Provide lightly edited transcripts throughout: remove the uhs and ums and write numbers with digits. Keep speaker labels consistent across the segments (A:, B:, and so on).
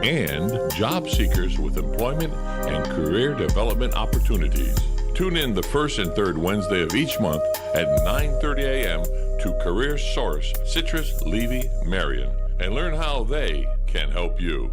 A: and job seekers with employment and career development opportunities. Tune in the first and third Wednesday of each month at 9:30 a.m. to Career Source, Citrus, Levy, Marion, and learn how they can help you.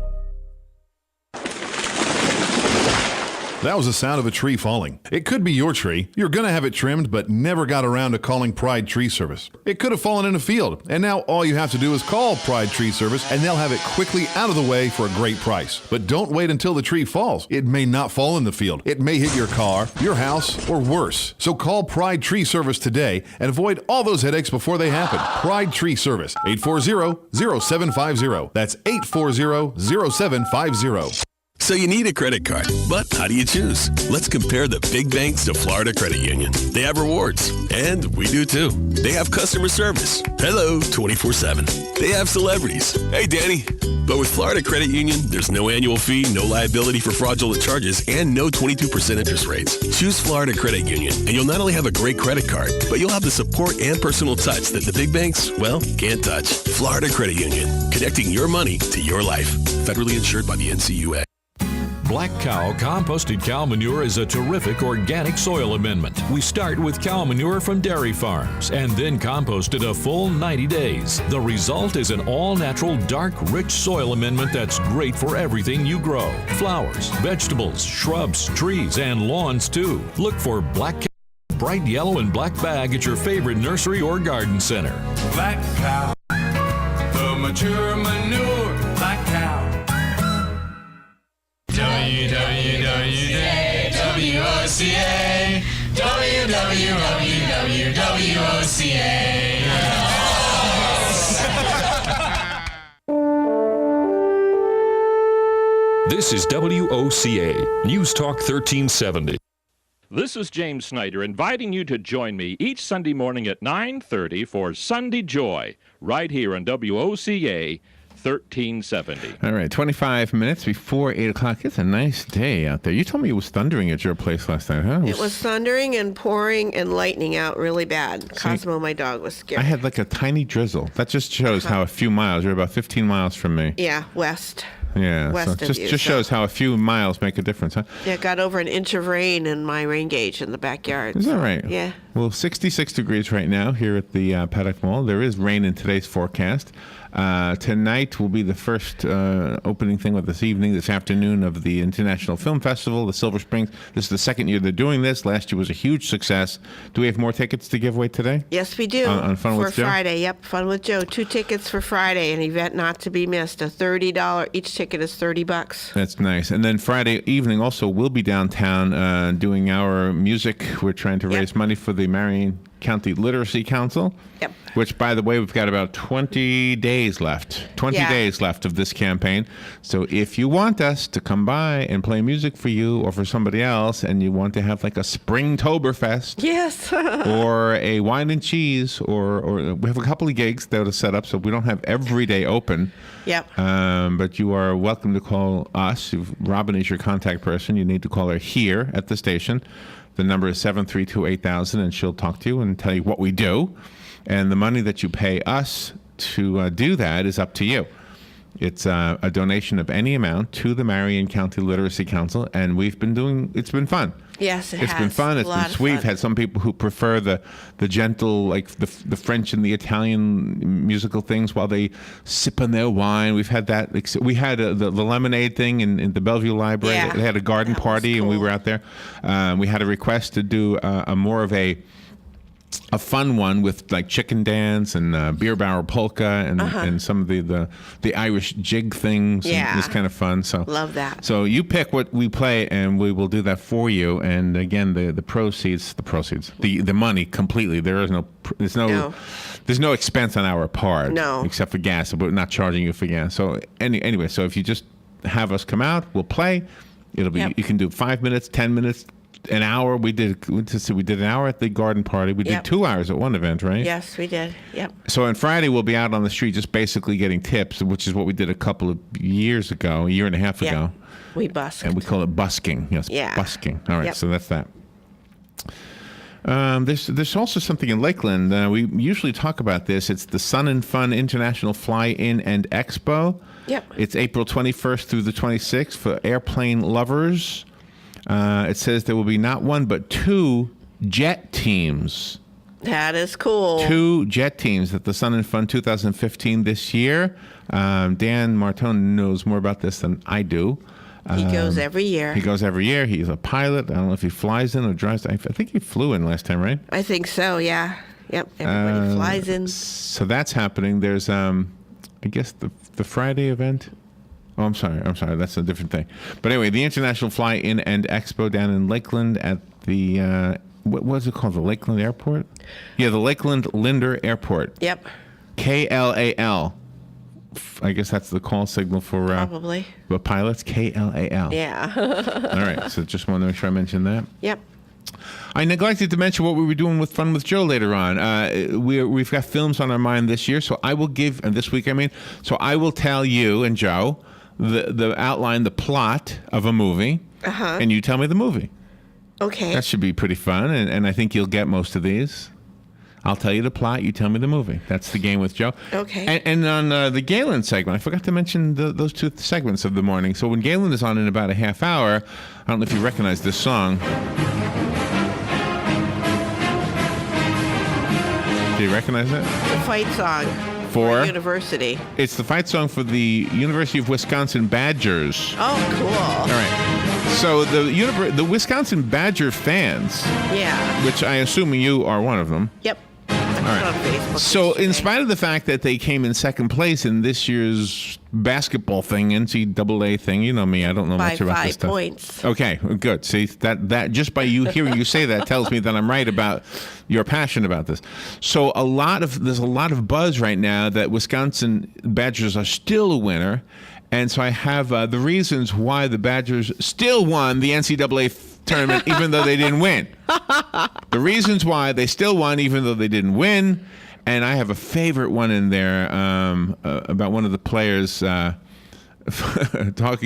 B: That was the sound of a tree falling. It could be your tree. You're going to have it trimmed, but never got around to calling Pride Tree Service. It could have fallen in a field, and now all you have to do is call Pride Tree Service, and they'll have it quickly out of the way for a great price. But don't wait until the tree falls. It may not fall in the field. It may hit your car, your house, or worse. So call Pride Tree Service today and avoid all those headaches before they happen. Pride Tree Service, 840-0750. That's 840-0750.
C: So you need a credit card, but how do you choose? Let's compare the big banks to Florida Credit Union. They have rewards, and we do too. They have customer service. Hello, 24/7. They have celebrities. Hey, Danny. But with Florida Credit Union, there's no annual fee, no liability for fraudulent charges, and no 22% interest rates. Choose Florida Credit Union, and you'll not only have a great credit card, but you'll have the support and personal touch that the big banks, well, can't touch. Florida Credit Union, connecting your money to your life. Federally insured by the NCUA.
D: Black Cow composted cow manure is a terrific organic soil amendment. We start with cow manure from dairy farms and then compost it a full 90 days. The result is an all-natural, dark, rich soil amendment that's great for everything you grow. Flowers, vegetables, shrubs, trees, and lawns too. Look for Black Cow bright yellow and black bag at your favorite nursery or garden center.
E: Black Cow, the mature manure, Black Cow. WWWOCA, WWWWOCA.
D: This is WOCA, News Talk 1370.
F: This is James Snyder inviting you to join me each Sunday morning at 9:30 for Sunday Joy, right here on WOCA 1370.
G: All right, 25 minutes before 8 o'clock. It's a nice day out there. You told me it was thundering at your place last night, huh?
H: It was thundering and pouring and lightning out really bad. Cosmo, my dog, was scared.
G: I had like a tiny drizzle. That just shows how a few miles. You're about 15 miles from me.
H: Yeah, west.
G: Yeah,
H: West
G: so
H: of you,
G: just shows how a few miles make a difference, huh?
H: Yeah, it got over an inch of rain in my rain gauge in the backyard.
G: Is that right?
H: Yeah.
G: Well, 66 degrees right now here at the Paddock Mall. There is rain in today's forecast. Tonight will be the first opening thing of this afternoon of the International Film Festival, the Silver Springs. This is the second year they're doing this. Last year was a huge success. Do we have more tickets to give away today?
H: Yes, we do.
G: On Fun with Joe?
H: For Friday, yep, Fun with Joe. 2 tickets for Friday, an event not to be missed. A $30, each ticket is $30.
G: That's nice. And then Friday evening also we'll be downtown doing our music. We're trying to raise money for the Marion County Literacy Council.
H: Yep.
G: Which, by the way, we've got about 20 days left. 20 days left of this campaign. So if you want us to come by and play music for you or for somebody else, and you want to have like a Springtoberfest,
H: yes,
G: or a wine and cheese, or we have a couple of gigs that are set up, so we don't have every day open.
H: Yep.
G: But you are welcome to call us. If Robin is your contact person, you need to call her here at the station. The number is 732-8000, and she'll talk to you and tell you what we do. And the money that you pay us to do that is up to you. It's a donation of any amount to the Marion County Literacy Council, and it's been fun.
H: Yes,
G: It's been fun. It's been sweet. We've had some people who prefer the gentle, like the French and the Italian musical things while they sip on their wine. We've had that. We had the lemonade thing in the Bellevue Library.
H: Yeah,
G: they had a garden party,
H: cool.
G: and we were out there. We had a request to do a more of a fun one with like chicken dance and beer barrel polka and some of the Irish jig things.
H: Yeah.
G: It's kind of fun. So
H: love that.
G: So you pick what we play and we will do that for you. And again, the proceeds, the money completely. There's no expense on our part.
H: No.
G: Except for gas. We're not charging you for gas. So anyway, so if you just have us come out, we'll play. It'll be, you can do 5 minutes, 10 minutes, an hour. We did an hour at the garden party. We did 2 hours at one event, right?
H: Yes, we did. Yep.
G: So on Friday, we'll be out on the street just basically getting tips, which is what we did a couple of years ago, a year and a half ago.
H: We busked.
G: And we call it busking. Yes, busking. All right, so that's that. There's also something in Lakeland. We usually talk about this. It's the Sun and Fun International Fly-In and Expo.
H: Yep.
G: It's April 21st through the 26th for airplane lovers. It says there will be not one but 2 jet teams.
H: That is cool.
G: 2 jet teams at the Sun and Fun 2015 this year. Dan Martone knows more about this than I do.
H: He goes every year.
G: He goes every year. He's a pilot. I don't know if he flies in or drives. I think he flew in last time, right?
H: I think so, yeah. Yep, everybody flies in.
G: So that's happening. There's, I guess, the Friday event. Oh, I'm sorry. That's a different thing. But anyway, the International Fly-In and Expo down in Lakeland at the, what was it called? The Lakeland Airport? Yeah, the Lakeland Linder Airport.
H: Yep.
G: KLAL. I guess that's the call signal for
H: Probably.
G: The pilots. KLAL.
H: Yeah.
G: All right. So just want to make sure I mentioned that.
H: Yep.
G: I neglected to mention what we were doing with Fun with Joe later on. We've got films on our mind this year, so I will give this week. So I will tell you and Joe the outline, the plot of a movie, and you tell me the movie.
H: Okay.
G: That should be pretty fun, and I think you'll get most of these. I'll tell you the plot, you tell me the movie. That's the game with Joe.
H: Okay.
G: And on the Galen segment, I forgot to mention those 2 segments of the morning. So when Galen is on in about a half hour, I don't know if you recognize this song. Do you recognize it?
H: The fight song
G: For
H: University.
G: It's the fight song for the University of Wisconsin Badgers.
H: Oh, cool.
G: All right. So the Wisconsin Badger fans,
H: Yeah.
G: which I assume you are one of them.
H: Yep.
G: All right.
H: On Facebook
G: So, in
H: yesterday.
G: spite of the fact that they came in second place in this year's basketball thing, NCAA thing, you know me, I don't know
H: By
G: much about this
H: 5
G: stuff.
H: points.
G: Okay, good. See, that just by you hearing you say that tells me that I'm right about your passion about this. So, there's a lot of buzz right now that Wisconsin Badgers are still a winner, and so I have the reasons why the Badgers still won the NCAA tournament even though they didn't win. The reasons why they still won even though they didn't win. And I have a favorite one in there about one of the players talking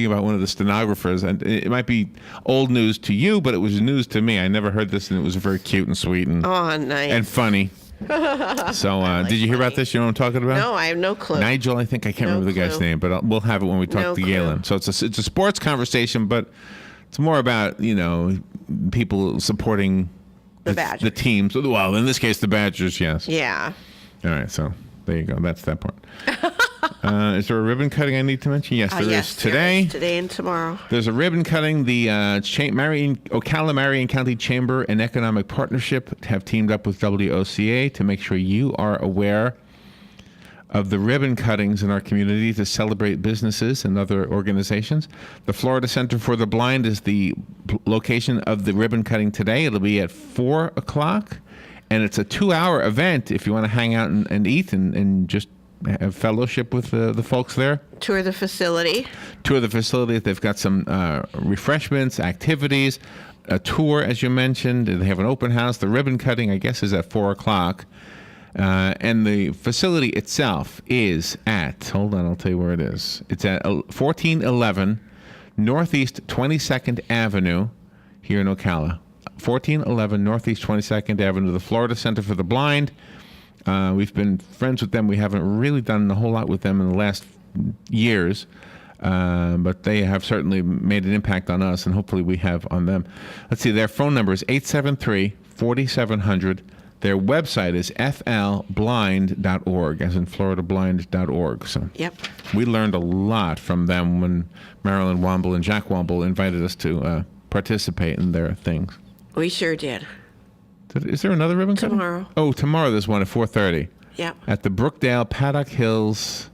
G: about one of the stenographers. And it might be old news to you, but it was news to me. I never heard this, and it was very cute and sweet and
H: Nice.
G: and funny. So did you hear about this? You know what I'm talking about?
H: No, I have no clue.
G: Nigel, I think. I can't
H: No
G: remember the guy's
H: clue.
G: name, but we'll have it when we talk
H: No
G: to
H: clue.
G: Galen. So it's a sports conversation, but it's more about, people supporting
H: The Badgers.
G: the teams. Well, in this case, the Badgers, yes.
H: Yeah.
G: All right, so there you go. That's that part. Is there a ribbon cutting I need to mention? Yes, there is.
H: Yes,
G: Today,
H: today and tomorrow.
G: there's a ribbon cutting. The Ocala Marion County Chamber and Economic Partnership have teamed up with WOCA to make sure you are aware of the ribbon cuttings in our community to celebrate businesses and other organizations. The Florida Center for the Blind is the location of the ribbon cutting today. It'll be at 4 o'clock, and it's a 2-hour event if you want to hang out and eat and just have fellowship with the folks there.
H: Tour the facility.
G: Tour the facility. They've got some refreshments, activities, a tour, as you mentioned. They have an open house. The ribbon cutting, I guess, is at 4 o'clock. And the facility itself is at, hold on, I'll tell you where it is. It's at 1411 Northeast 22nd Avenue here in Ocala. 1411 Northeast 22nd Avenue, the Florida Center for the Blind. We've been friends with them. We haven't really done a whole lot with them in the last years, but they have certainly made an impact on us, and hopefully we have on them. Let's see, their phone number is 873-4700. Their website is flblind.org, as in floridablind.org. So
H: Yep.
G: we learned a lot from them when Marilyn Womble and Jack Womble invited us to participate in their things.
H: We sure did.
G: Is there another ribbon cutting?
H: Tomorrow.
G: Oh, tomorrow there's one at 4:30
H: Yep.
G: at the Brookdale Paddock Hills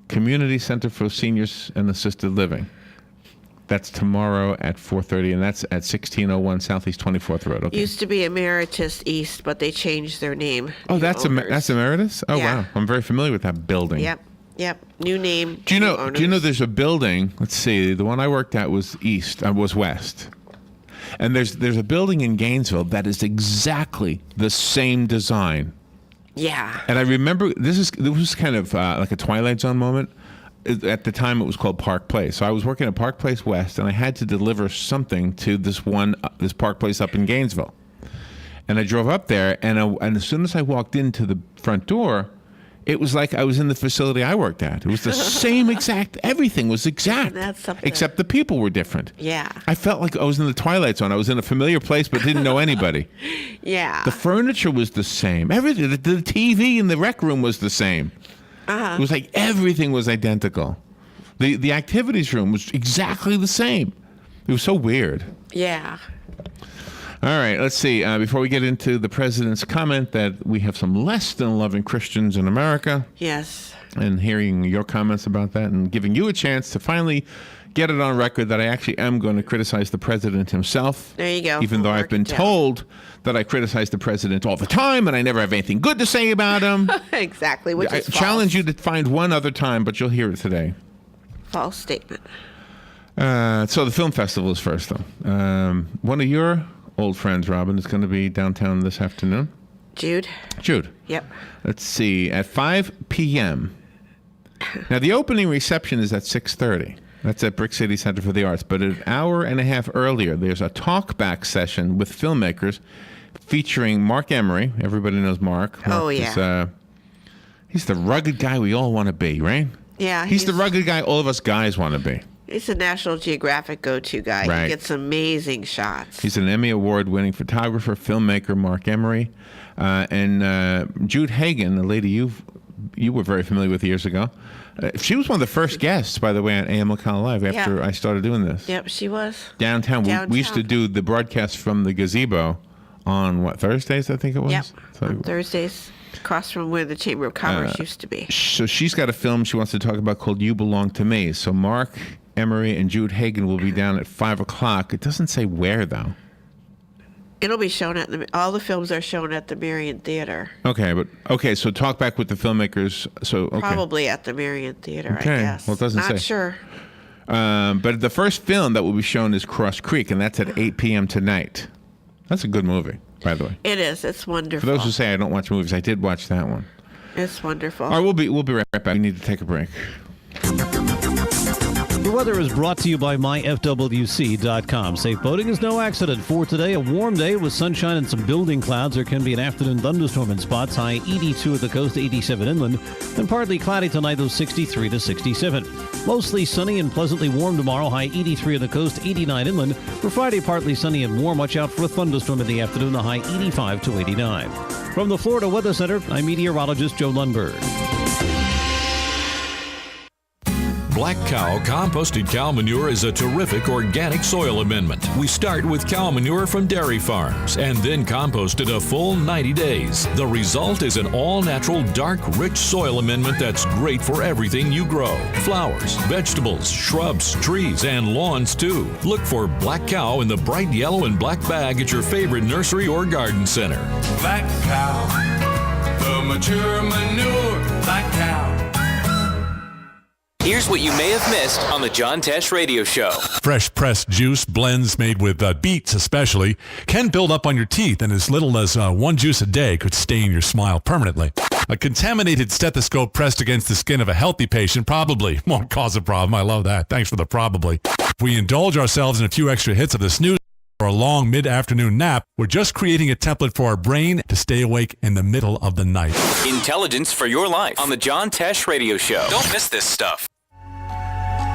G: Community Center for Seniors and Assisted Living. That's tomorrow at 4:30, and that's at 1601 Southeast 24th Road. Okay.
H: Used to be Emeritus East, but they changed their name.
G: Oh,
H: New
G: that's
H: owners.
G: Emeritus? Oh,
H: Yeah.
G: wow. I'm very familiar with that building.
H: Yep. New name.
G: Do you
H: new
G: know
H: owners.
G: there's a building, let's see, the one I worked at was was west. And there's a building in Gainesville that is exactly the same design.
H: Yeah.
G: And I remember this was kind of like a Twilight Zone moment. At the time, it was called Park Place. So I was working at Park Place West, and I had to deliver something to this Park Place up in Gainesville. And I drove up there, and as soon as I walked into the front door, it was like I was in the facility I worked at. It was the same exact, everything was exact.
H: That's something.
G: Except the people were different.
H: Yeah.
G: I felt like I was in the Twilight Zone. I was in a familiar place but didn't know anybody.
H: Yeah.
G: The furniture was the same. Everything, the TV in the rec room was the same. It was like everything was identical. The activities room was exactly the same. It was so weird.
H: Yeah.
G: All right, let's see. Before we get into the president's comment that we have some less than loving Christians in America.
H: Yes.
G: And hearing your comments about that and giving you a chance to finally get it on record that I actually am going to criticize the president himself.
H: There you go.
G: Even though I've been told that I criticize the president all the time and I never have anything good to say about him.
H: Exactly, which
G: I
H: is false.
G: challenge you to find one other time, but you'll hear it today.
H: False statement.
G: So the film festival is first, though. One of your old friends, Robin, is going to be downtown this afternoon.
H: Jude. Yep.
G: Let's see, at 5 p.m. Now, the opening reception is at 6:30. That's at Brick City Center for the Arts. But an hour and a half earlier, there's a talk-back session with filmmakers featuring Mark Emery. Everybody knows Mark.
H: Oh, yeah.
G: He's the rugged guy we all want to be, right?
H: Yeah.
G: He's the rugged guy all of us guys want to be.
H: He's a National Geographic go-to guy.
G: Right.
H: He gets amazing shots.
G: He's an Emmy Award-winning photographer, filmmaker, Mark Emery. And Jude Hagen, a lady you were very familiar with years ago. She was one of the first guests, by the way, on AM Ocala Live after I started doing this.
H: Yep, she was.
G: Downtown. We used to do the broadcast from the gazebo on, Thursdays, I think it was?
H: Yep,
G: So,
H: on Thursdays, across from where the Chamber of Commerce used to be.
G: So she's got a film she wants to talk about called You Belong to Me. So Mark Emery and Jude Hagen will be down at 5 o'clock. It doesn't say where, though.
H: It'll be shown at all the films are shown at the Marion Theater.
G: Okay, so talk back with the filmmakers. So
H: Probably at the Marion Theater,
G: Okay,
H: I guess.
G: well, it doesn't say.
H: Not sure.
G: But the first film that will be shown is Cross Creek, and that's at 8 p.m. tonight. That's a good movie, by the way.
H: It is. It's wonderful.
G: For those who say I don't watch movies, I did watch that one.
H: It's wonderful.
G: All right, we'll be right back. We need to take a break.
I: The weather is brought to you by myfwc.com. Safe boating is no accident. For today, a warm day with sunshine and some building clouds. There can be an afternoon thunderstorm in spots. High 82 at the coast, 87 inland. And partly cloudy tonight, though 63 to 67. Mostly sunny and pleasantly warm tomorrow. High 83 at the coast, 89 inland. For Friday, partly sunny and warm. Watch out for a thunderstorm in the afternoon. The high 85 to 89. From the Florida Weather Center, I'm meteorologist Joe Lundberg.
D: Black Cow composted cow manure is a terrific organic soil amendment. We start with cow manure from dairy farms and then compost it a full 90 days. The result is an all-natural, dark, rich soil amendment that's great for everything you grow. Flowers, vegetables, shrubs, trees, and lawns too. Look for Black Cow in the bright yellow and black bag at your favorite nursery or garden center.
E: Black cow, the mature manure. Black cow.
J: Here's what you may have missed on the John Tesh Radio Show.
K: Fresh pressed juice blends made with beets especially can build up on your teeth, and as little as one juice a day could stain your smile permanently. A contaminated stethoscope pressed against the skin of a healthy patient probably won't cause a problem. I love that. Thanks for the probably. If we indulge ourselves in a few extra hits of the snooze or a long mid-afternoon nap, we're just creating a template for our brain to stay awake in the middle of the night.
J: Intelligence for your life on the John Tesh Radio Show. Don't miss this stuff.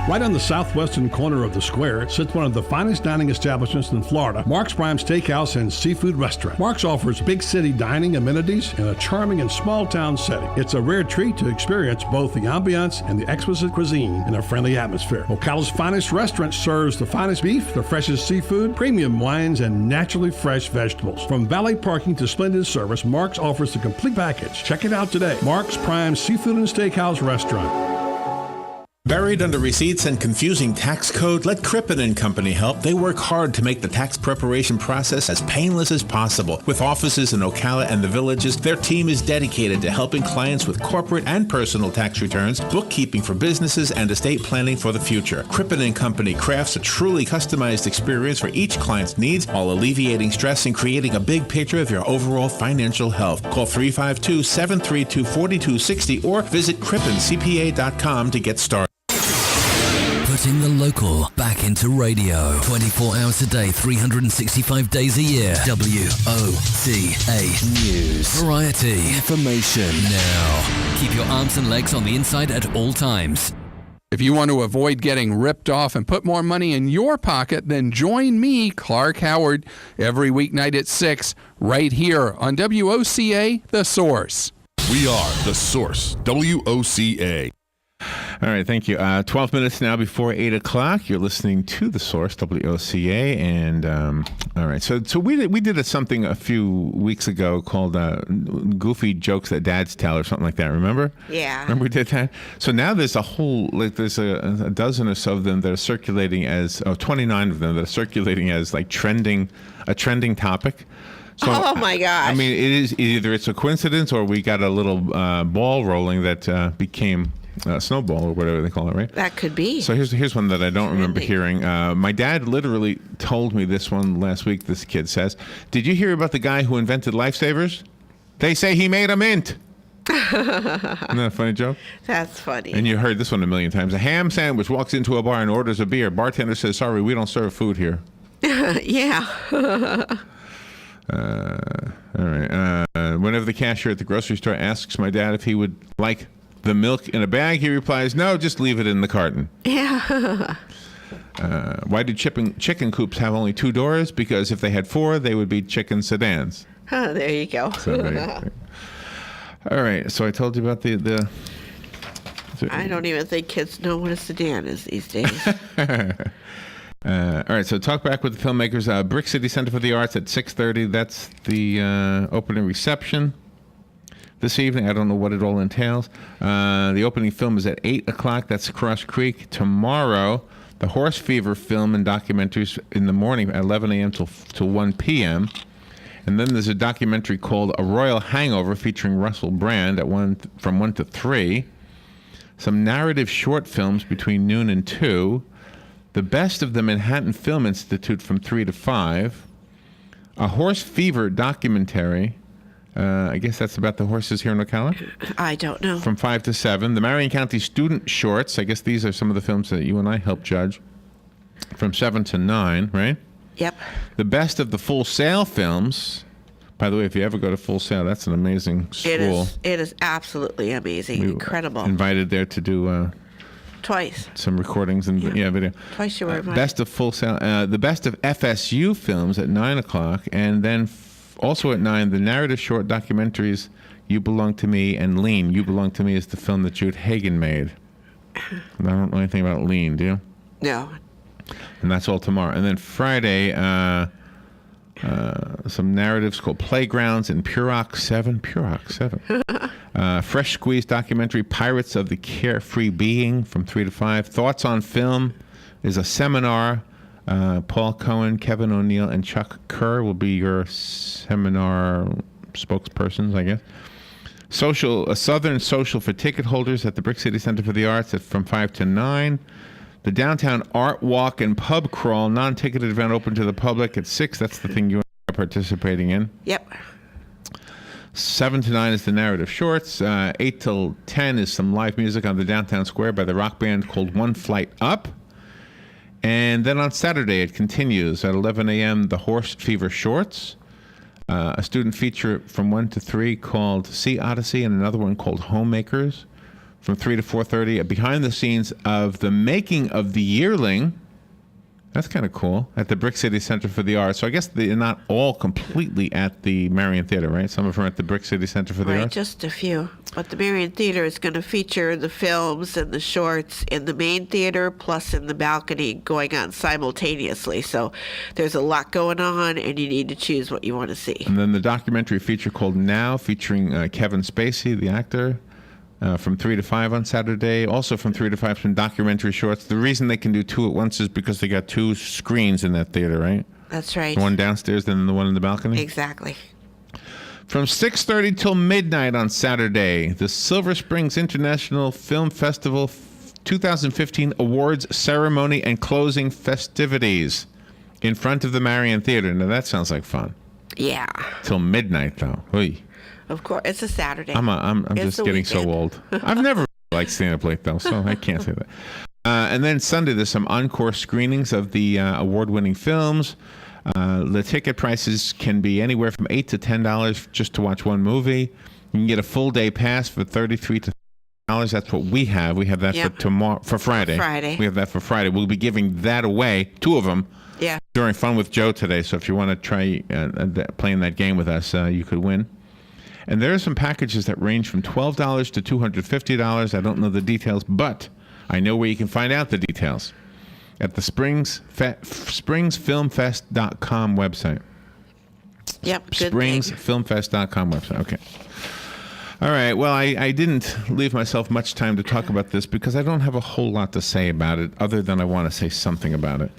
L: Right on the southwestern corner of the square sits one of the finest dining establishments in Florida, Mark's Prime Steakhouse and Seafood Restaurant. Mark's offers big city dining amenities in a charming and small town setting. It's a rare treat to experience both the ambiance and the exquisite cuisine in a friendly atmosphere. Ocala's finest restaurant serves the finest beef, the freshest seafood, premium wines, and naturally fresh vegetables. From valet parking to splendid service, Mark's offers the complete package. Check it out today. Mark's Prime Seafood and Steakhouse Restaurant.
M: Buried under receipts and confusing tax code? Let Crippen & Company help. They work hard to make the tax preparation process as painless as possible. With offices in Ocala and the Villages, their team is dedicated to helping clients with corporate and personal tax returns, bookkeeping for businesses, and estate planning for the future. Crippen & Company crafts a truly customized experience for each client's needs while alleviating stress and creating a big picture of your overall financial health. Call 352-732-4260 or visit CrippenCPA.com to get started.
N: Putting the local back into radio. 24 hours a day, 365 days a year. WOCA News. Variety. Information. Now. Keep your arms and legs on the inside at all times.
O: If you want to avoid getting ripped off and put more money in your pocket, then join me, Clark Howard, every weeknight at 6, right here on WOCA, The Source.
B: We are The Source, WOCA.
G: All right, thank you. 12 minutes now before 8 o'clock. You're listening to The Source, WOCA. And, all right, so we did something a few weeks ago called Goofy Jokes That Dads Tell or something like that, remember?
H: Yeah.
G: Remember we did that? So now there's there's a dozen or so of them that are circulating as, 29 of them that are circulating as like a trending topic. So,
H: oh my gosh.
G: I mean, it is either it's a coincidence or we got a little ball rolling that became snowball or whatever they call it, right?
H: That could be.
G: So here's one that I don't remember hearing. My dad literally told me this one last week. This kid says, "Did you hear about the guy who invented lifesavers? They say he made a mint." Isn't that a funny joke?
H: That's funny.
G: And you heard this one a million times. A ham sandwich walks into a bar and orders a beer. Bartender says, "Sorry, we don't serve food here."
H: Yeah.
G: All right. Whenever the cashier at the grocery store asks my dad if he would like the milk in a bag, he replies, "No, just leave it in the carton."
H: Yeah.
G: Why do chicken coops have only 2 doors? Because if they had 4, they would be chicken sedans.
H: There you go.
G: All right. So I told you about the
H: I don't even think kids know what a sedan is these days.
G: All right, so talk back with the filmmakers. Brick City Center for the Arts at 6:30. That's the opening reception this evening. I don't know what it all entails. The opening film is at 8 o'clock. That's Cross Creek. Tomorrow, the Horse Fever film and documentaries in the morning at 11 a.m. till 1 p.m. And then there's a documentary called A Royal Hangover featuring Russell Brand from 1 to 3. Some narrative short films between noon and 2. The Best of the Manhattan Film Institute from 3 to 5. A Horse Fever documentary. I guess that's about the horses here in Ocala?
H: I don't know.
G: From 5 to 7. The Marion County Student Shorts. I guess these are some of the films that you and I helped judge. From 7 to 9, right?
H: Yep.
G: The Best of the Full Sail Films. By the way, if you ever go to Full Sail, that's an amazing school.
H: It is absolutely amazing. Incredible.
G: Invited there to do...
H: Twice.
G: Some recordings and video.
H: Twice you were invited.
G: Best of Full Sail. The Best of FSU Films at 9 o'clock. And then also at 9, the narrative short documentaries You Belong to Me and Lean. You Belong to Me is the film that Jude Hagen made. And I don't know anything about Lean, do you?
H: No.
G: And that's all tomorrow. And then Friday, some narratives called Playgrounds and Purock 7. Fresh Squeeze documentary Pirates of the Carefree Being from 3 to 5. Thoughts on Film is a seminar. Paul Cohen, Kevin O'Neill, and Chuck Kerr will be your seminar spokespersons, I guess. A Southern Social for ticket holders at the Brick City Center for the Arts from 5 to 9. The Downtown Art Walk and Pub Crawl, non-ticketed event open to the public at 6. That's the thing you are participating in.
H: Yep.
G: 7 to 9 is the narrative shorts. 8 till 10 is some live music on the Downtown Square by the rock band called One Flight Up. And then on Saturday, it continues at 11 a.m., the Horse Fever Shorts. A student feature from 1 to 3 called Sea Odyssey, and another one called Homemakers. From 3 to 4:30, behind the scenes of the making of The Yearling. That's kind of cool. At the Brick City Center for the Arts. So I guess they're not all completely at the Marion Theater, right? Some of them are at the Brick City Center for the Arts?
H: Right, just a few. But the Marion Theater is going to feature the films and the shorts in the main theater, plus in the balcony going on simultaneously. So there's a lot going on, and you need to choose what you want to see.
G: And then the documentary feature called Now, featuring Kevin Spacey, the actor. From 3 to 5 on Saturday. Also from 3 to 5, some documentary shorts. The reason they can do 2 at once is because they got 2 screens in that theater, right?
H: That's right.
G: The one downstairs, then the one in the balcony?
H: Exactly.
G: From 6:30 till midnight on Saturday, the Silver Springs International Film Festival 2015 Awards Ceremony and Closing Festivities in front of the Marion Theater. Now that sounds like fun.
H: Yeah.
G: Till midnight, though. Oy.
H: Of course, it's a Saturday.
G: I'm just getting so old. I've never liked staying up late, though, so I can't say that. And then Sunday, there's some encore screenings of the award-winning films. The ticket prices can be anywhere from $8 to $10 just to watch one movie. You can get a full day pass for $33 to $50. That's what we have. We have that for Friday. We have that for Friday. We'll be giving that away, 2 of them, during Fun with Joe today. So if you want to try playing that game with us, you could win. And there are some packages that range from $12 to $250. I don't know the details, but I know where you can find out the details. At the SpringsFilmFest.com website.
H: Yep.
G: SpringsFilmFest.com website. Okay. All right. Well, I didn't leave myself much time to talk about this because I don't have a whole lot to say about it other than I want to say something about it.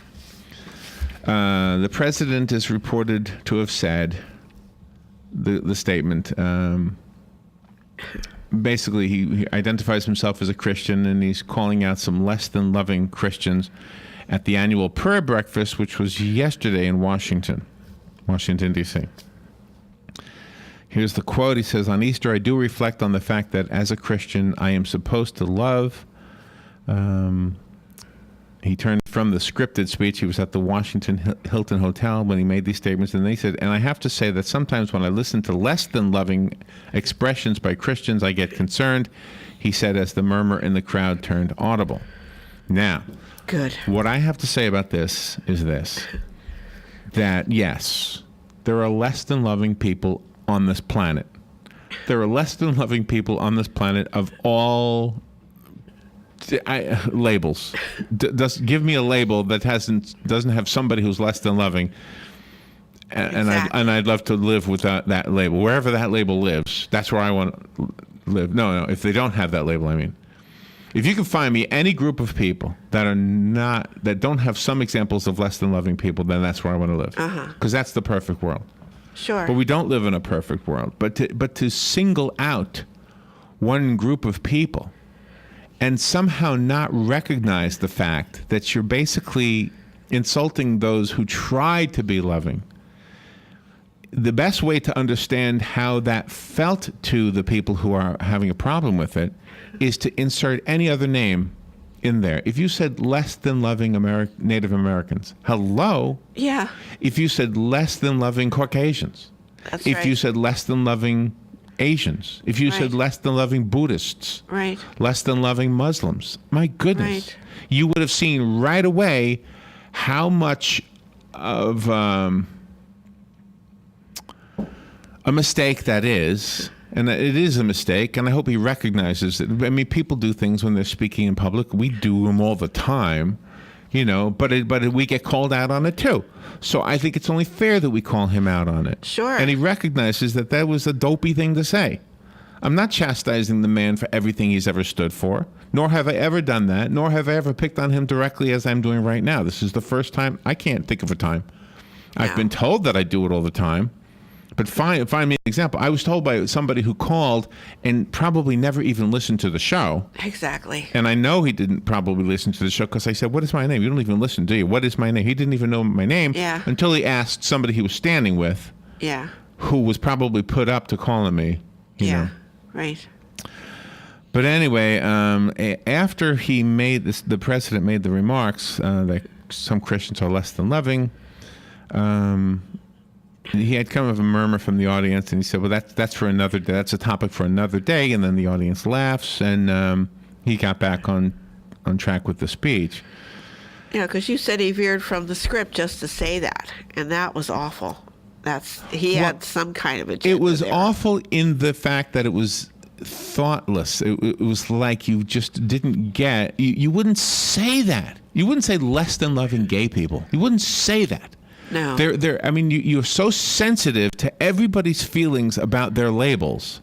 G: The president is reported to have said the statement. Basically, he identifies himself as a Christian, and he's calling out some less than loving Christians at the annual prayer breakfast, which was yesterday in Washington, D.C. Here's the quote. He says, "On Easter, I do reflect on the fact that as a Christian, I am supposed to love." He turned from the scripted speech. He was at the Washington Hilton Hotel when he made these statements, and they said, "And I have to say that sometimes when I listen to less than loving expressions by Christians, I get concerned," he said as the murmur in the crowd turned audible. Now, what I have to say about this is this, that yes, there are less than loving people on this planet. There are less than loving people on this planet of all labels. Give me a label that doesn't have somebody who's less than loving, and I'd love to live with that label. Wherever that label lives, that's where I want to live. No, if they don't have that label, I mean, if you can find me any group of people that don't have some examples of less than loving people, then that's where I want to live, because that's the perfect world.
H: Sure.
G: But we don't live in a perfect world. But to single out one group of people and somehow not recognize the fact that you're basically insulting those who try to be loving. The best way to understand how that felt to the people who are having a problem with it is to insert any other name in there. If you said less than loving Native Americans, hello?
H: Yeah.
G: If you said less than loving Caucasians.
H: That's
G: if
H: right.
G: you said less than loving Asians, if you said less than loving Buddhists, less than loving Muslims, my goodness, you would have seen right away how much of a mistake that is. And it is a mistake, and I hope he recognizes it. I mean, people do things when they're speaking in public. We do them all the time, but we get called out on it too. So I think it's only fair that we call him out on it.
H: Sure.
G: And he recognizes that was a dopey thing to say. I'm not chastising the man for everything he's ever stood for, nor have I ever done that, nor have I ever picked on him directly as I'm doing right now. This is the first time. I can't think of a time. I've been told that I do it all the time. But find me an example. I was told by somebody who called and probably never even listened to the show.
H: Exactly.
G: And I know he didn't probably listen to the show because I said, "What is my name?" You don't even listen, do you? What is my name? He didn't even know my name until he asked somebody he was standing with, who was probably put up to calling me. You know.
H: Right.
G: But anyway, after he made this, the president made the remarks that some Christians are less than loving. He had kind of a murmur from the audience, and he said, "Well, that's for another day. That's a topic for another day." And then the audience laughs, and he got back on track with the speech.
H: Yeah, because you said he veered from the script just to say that, and that was awful. He had some kind of agenda.
G: It was
H: there.
G: awful in the fact that it was thoughtless. It was like you just didn't get. You wouldn't say that. You wouldn't say less than loving gay people. You wouldn't say that.
H: No.
G: I mean, you're so sensitive to everybody's feelings about their labels,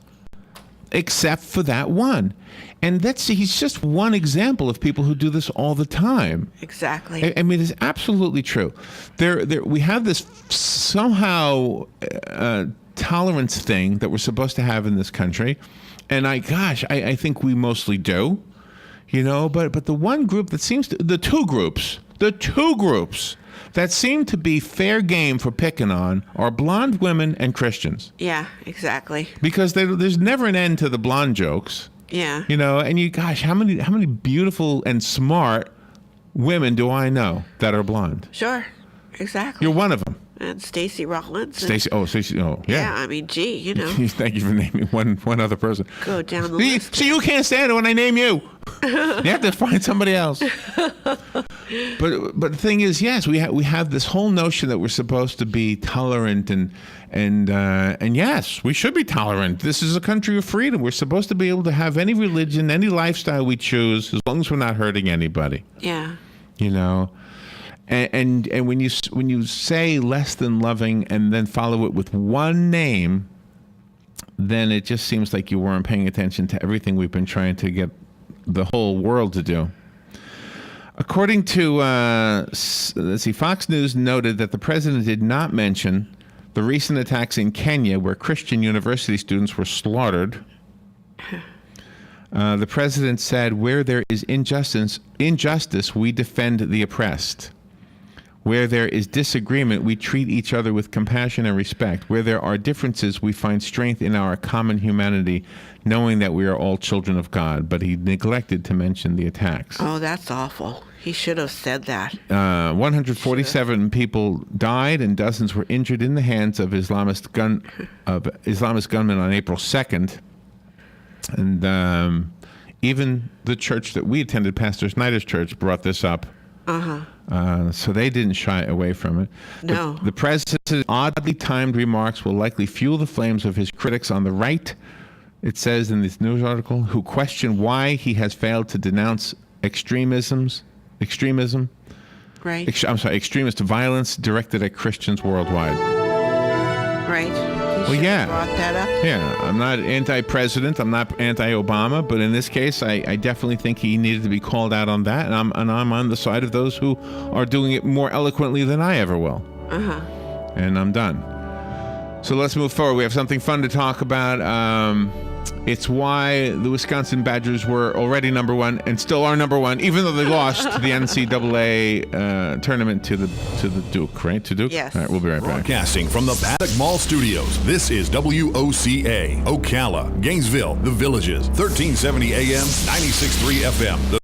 G: except for that one. And he's just one example of people who do this all the time.
H: Exactly.
G: I mean, it's absolutely true. We have this somehow tolerance thing that we're supposed to have in this country. And I think we mostly do, but the one group that seems to, the two groups that seem to be fair game for picking on are blonde women and Christians.
H: Yeah, exactly.
G: Because there's never an end to the blonde jokes.
H: Yeah.
G: And how many beautiful and smart women do I know that are blonde?
H: Sure, exactly.
G: You're one of them.
H: And Stacey Rollins.
G: Stacey. Oh, yeah.
H: Yeah, I mean, gee, you know.
G: Thank you for naming one other person.
H: Go down the list.
G: So you can't stand it when I name you. You have to find somebody else. But the thing is, yes, we have this whole notion that we're supposed to be tolerant and yes, we should be tolerant. This is a country of freedom. We're supposed to be able to have any religion, any lifestyle we choose, as long as we're not hurting anybody.
H: Yeah.
G: You know. And when you say less than loving and then follow it with one name, then it just seems like you weren't paying attention to everything we've been trying to get the whole world to do. According to Fox News noted that the president did not mention the recent attacks in Kenya where Christian university students were slaughtered. The president said, "Where there is injustice, we defend the oppressed. Where there is disagreement, we treat each other with compassion and respect. Where there are differences, we find strength in our common humanity, knowing that we are all children of God." But he neglected to mention the attacks.
H: Oh, that's awful. He should have said that.
G: 147 people died and dozens were injured in the hands of Islamist gunmen on April 2nd. And even the church that we attended, Pastor Snyder's church, brought this up. So they didn't shy away from it.
H: No.
G: The president's oddly timed remarks will likely fuel the flames of his critics on the right, it says in this news article, who question why he has failed to denounce extremism,
H: right?
G: Extremist violence directed at Christians worldwide.
H: Right.
G: Well, yeah.
H: Brought that up.
G: Yeah, I'm not anti-president. I'm not anti-Obama, but in this case, I definitely think he needed to be called out on that, and I'm on the side of those who are doing it more eloquently than I ever will. And I'm done. So let's move forward. We have something fun to talk about. It's why the Wisconsin Badgers were already number one and still are number one, even though they lost the NCAA tournament to the Duke, right? To Duke?
H: Yes.
G: All right, we'll be right back.
P: Broadcasting from the Paddock Mall Studios, this is WOCA, Ocala, Gainesville, The Villages, 1370 AM, 96.3 FM.